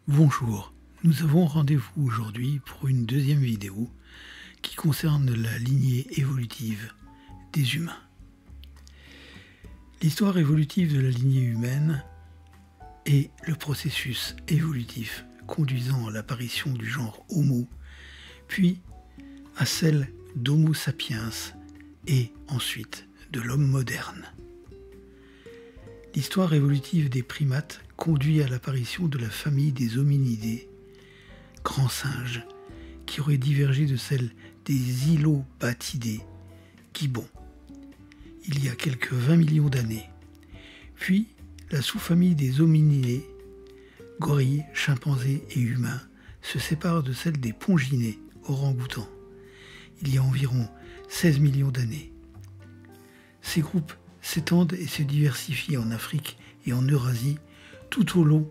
Bonjour, nous avons rendez-vous aujourd'hui pour une deuxième vidéo qui concerne la lignée évolutive des humains. L'histoire évolutive de la lignée humaine est le processus évolutif conduisant à l'apparition du genre Homo, puis à celle d'Homo sapiens et ensuite de l'homme moderne. L'histoire évolutive des primates conduit à l'apparition de la famille des hominidés, grands singes, qui auraient divergé de celle des hylobatidae, gibbons, il y a quelques 20 millions d'années. Puis la sous-famille des hominidés, gorilles, chimpanzés et humains, se sépare de celle des ponginés, orang-outans, il y a environ 16 millions d'années. Ces groupes s'étendent et se diversifient en Afrique et en Eurasie tout au long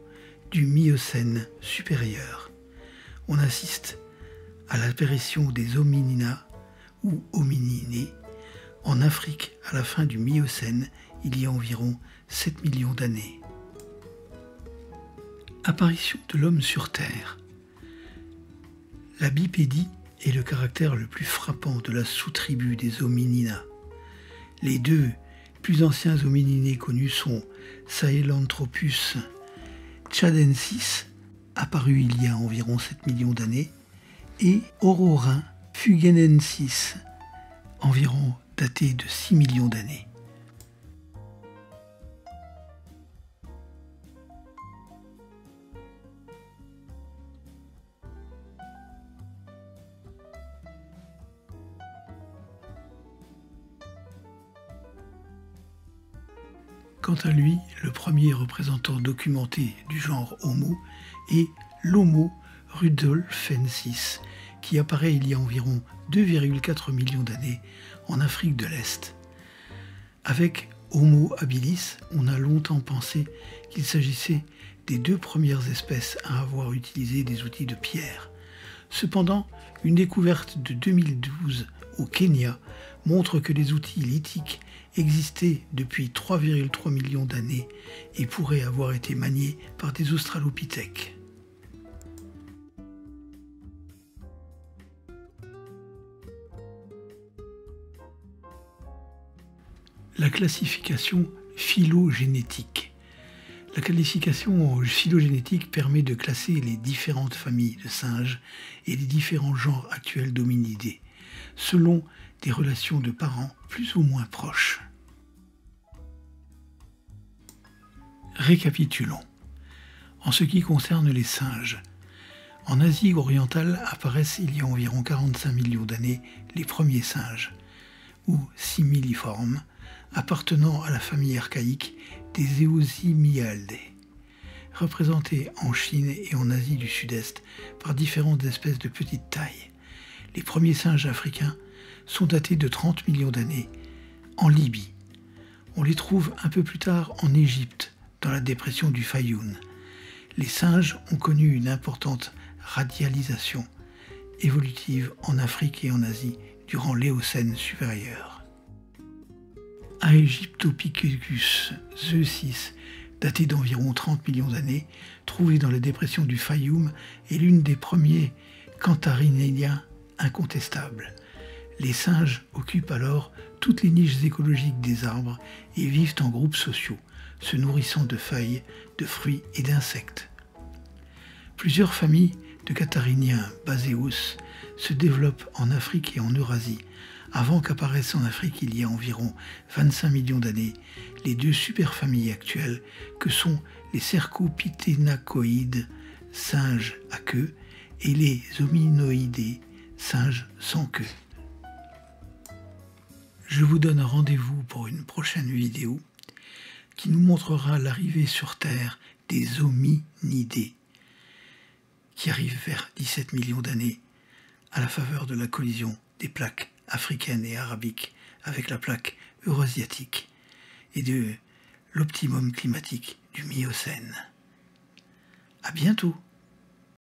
du Miocène supérieur. On assiste à l'apparition des hominina ou homininés en Afrique à la fin du Miocène, il y a environ 7 millions d'années. Apparition de l'homme sur Terre. La bipédie est le caractère le plus frappant de la sous-tribu des hominina. Les deux plus anciens homininés connus sont Sahelanthropus tchadensis, apparu il y a environ 7 millions d'années, et Orrorin fugenensis, environ daté de 6 millions d'années. Quant à lui, le premier représentant documenté du genre Homo est l'Homo rudolfensis, qui apparaît il y a environ 2,4 millions d'années en Afrique de l'Est. Avec Homo habilis, on a longtemps pensé qu'il s'agissait des deux premières espèces à avoir utilisé des outils de pierre. Cependant, une découverte de 2012 au Kenya montre que les outils lithiques existaient depuis 3,3 millions d'années et pourraient avoir été maniés par des australopithèques. La classification phylogénétique. La classification phylogénétique permet de classer les différentes familles de singes et les différents genres actuels d'hominidés, selon des relations de parents plus ou moins proches. Récapitulons. En ce qui concerne les singes, en Asie orientale apparaissent il y a environ 45 millions d'années les premiers singes, ou similiformes, appartenant à la famille archaïque des Eosimialdae, représentés en Chine et en Asie du Sud-Est par différentes espèces de petite taille. Les premiers singes africains sont datés de 30 millions d'années en Libye. On les trouve un peu plus tard en Égypte, dans la dépression du Fayoum. Les singes ont connu une importante radialisation évolutive en Afrique et en Asie durant l'Éocène supérieur. Aegyptopithecus zeusis, daté d'environ 30 millions d'années, trouvé dans la dépression du Fayoum, est l'une des premiers cantariniens incontestables. Les singes occupent alors toutes les niches écologiques des arbres et vivent en groupes sociaux, se nourrissant de feuilles, de fruits et d'insectes. Plusieurs familles de Catariniens baséus se développent en Afrique et en Eurasie, avant qu'apparaissent en Afrique il y a environ 25 millions d'années les deux superfamilles actuelles que sont les cercopithénacoïdes, singes à queue, et les hominoïdés, singes sans queue. Je vous donne rendez-vous pour une prochaine vidéo qui nous montrera l'arrivée sur Terre des hominidés, qui arrivent vers 17 millions d'années à la faveur de la collision des plaques africaines et arabiques avec la plaque eurasiatique et de l'optimum climatique du Miocène. À bientôt!